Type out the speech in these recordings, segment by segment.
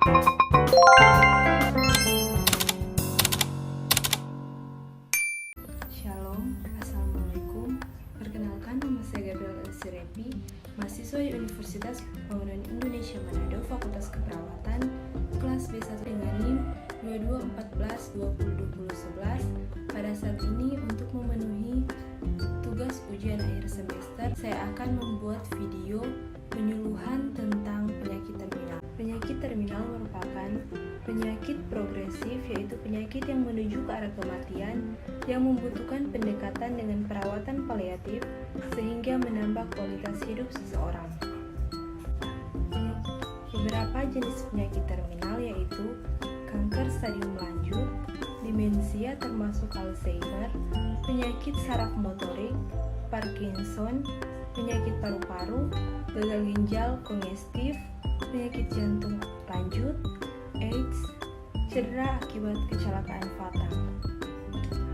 Shalom, Assalamualaikum. Perkenalkan, nama saya Gabriel Sirepi, mahasiswa di Universitas Pembangunan Indonesia Manado, Fakultas Keperawatan, kelas B1 dengan NIM 2214202011. Pada saat ini, untuk memenuhi tugas ujian akhir semester, saya akan membuat video penyuluhan tentang penyakit terminal. Penyakit terminal merupakan penyakit progresif, yaitu penyakit yang menuju ke arah kematian yang membutuhkan pendekatan dengan perawatan paliatif sehingga menambah kualitas hidup seseorang. Beberapa jenis penyakit terminal yaitu kanker stadium lanjut, demensia termasuk Alzheimer, penyakit saraf motorik, Parkinson, penyakit paru-paru, gagal ginjal kongestif, penyakit jantung lanjut, AIDS, cedera akibat kecelakaan fatal.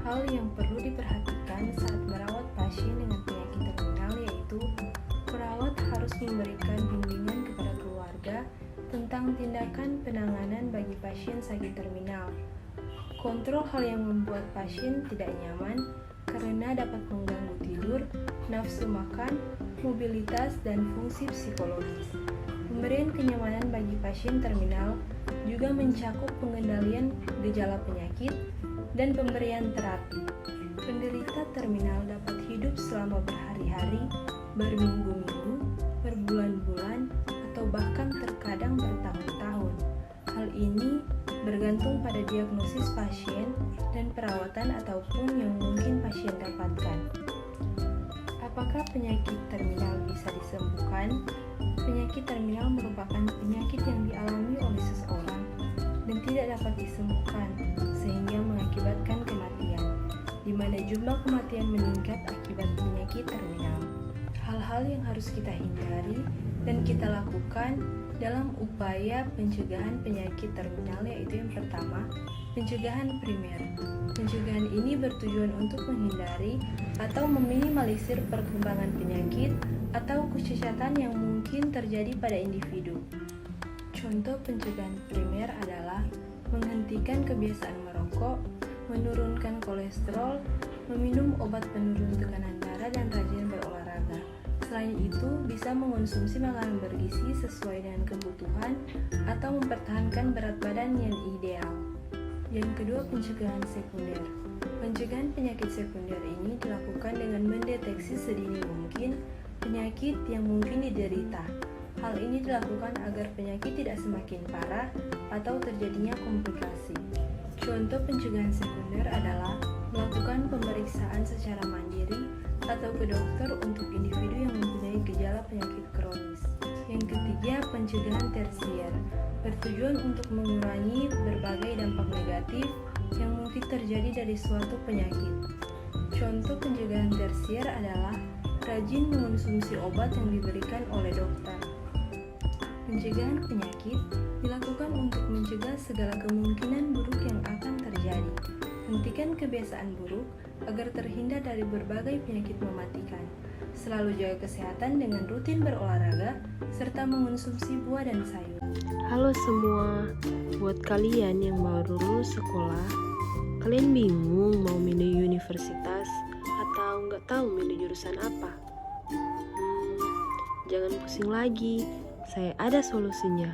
Hal yang perlu diperhatikan saat merawat pasien dengan penyakit terminal yaitu perawat harus memberikan bimbingan kepada keluarga tentang tindakan penanganan bagi pasien sakit terminal. Kontrol hal yang membuat pasien tidak nyaman karena dapat mengganggu tidur, nafsu makan, mobilitas, dan fungsi psikologis. Pemberian kenyamanan bagi pasien terminal juga mencakup pengendalian gejala penyakit dan pemberian terapi. Penderita terminal dapat hidup selama berhari-hari, berminggu-minggu, berbulan-bulan, atau bahkan terkadang bertahun-tahun. Hal ini bergantung pada diagnosis pasien dan perawatan ataupun yang mungkin pasien dapatkan. Apakah penyakit terminal bisa disembuhkan? Penyakit terminal merupakan penyakit yang dialami oleh seseorang dan tidak dapat disembuhkan sehingga mengakibatkan kematian, di mana jumlah kematian meningkat akibat penyakit terminal. Hal-hal yang harus kita hindari dan kita lakukan dalam upaya pencegahan penyakit terminal yaitu yang pertama, pencegahan primer. Pencegahan ini bertujuan untuk menghindari atau meminimalisir perkembangan penyakit atau kecacatan yang mungkin terjadi pada individu. Contoh pencegahan primer adalah menghentikan kebiasaan merokok, menurunkan kolesterol, meminum obat penurun tekanan darah, dan rajin berolahraga. Selain itu, bisa mengonsumsi makanan bergizi sesuai dengan kebutuhan atau mempertahankan berat badan yang ideal. Yang kedua, pencegahan sekunder. Pencegahan penyakit sekunder ini dilakukan dengan mendeteksi sedini mungkin penyakit yang mungkin diderita. Hal ini dilakukan agar penyakit tidak semakin parah atau terjadinya komplikasi. Contoh pencegahan sekunder adalah melakukan pemeriksaan secara mandiri atau ke dokter untuk individu yang mempunyai gejala penyakit kronis. Yang ketiga, pencegahan tersier, bertujuan untuk mengurangi berbagai dampak negatif yang mungkin terjadi dari suatu penyakit. Contoh pencegahan tersier adalah rajin mengonsumsi obat yang diberikan oleh dokter. Pencegahan penyakit dilakukan untuk mencegah segala kemungkinan buruk yang akan terjadi. Hentikan kebiasaan buruk agar terhindar dari berbagai penyakit mematikan. Selalu jaga kesehatan dengan rutin berolahraga serta mengonsumsi buah dan sayur. Halo semua, buat kalian yang baru lulus sekolah, kalian bingung mau milih universitas atau nggak tahu milih jurusan apa? Jangan pusing lagi, saya ada solusinya.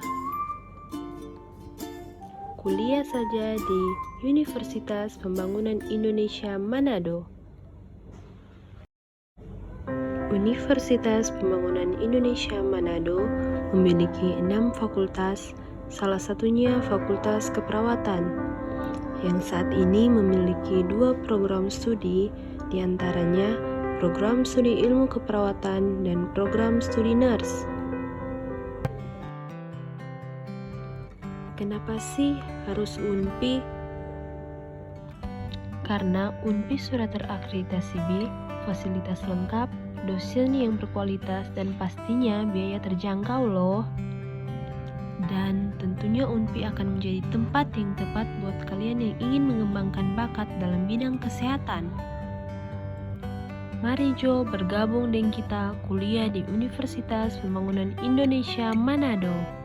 Kuliah saja di Universitas Pembangunan Indonesia Manado. Universitas Pembangunan Indonesia Manado memiliki 6 fakultas, salah satunya Fakultas Keperawatan, yang saat ini memiliki 2 program studi, diantaranya program studi ilmu keperawatan dan program studi nurse. Kenapa sih harus UNPI? Karena UNPI sudah terakreditasi B, fasilitas lengkap, dosen yang berkualitas, dan pastinya biaya terjangkau loh. Dan tentunya UNPI akan menjadi tempat yang tepat buat kalian yang ingin mengembangkan bakat dalam bidang kesehatan. Mari Jo bergabung dengan kita kuliah di Universitas Pembangunan Indonesia Manado.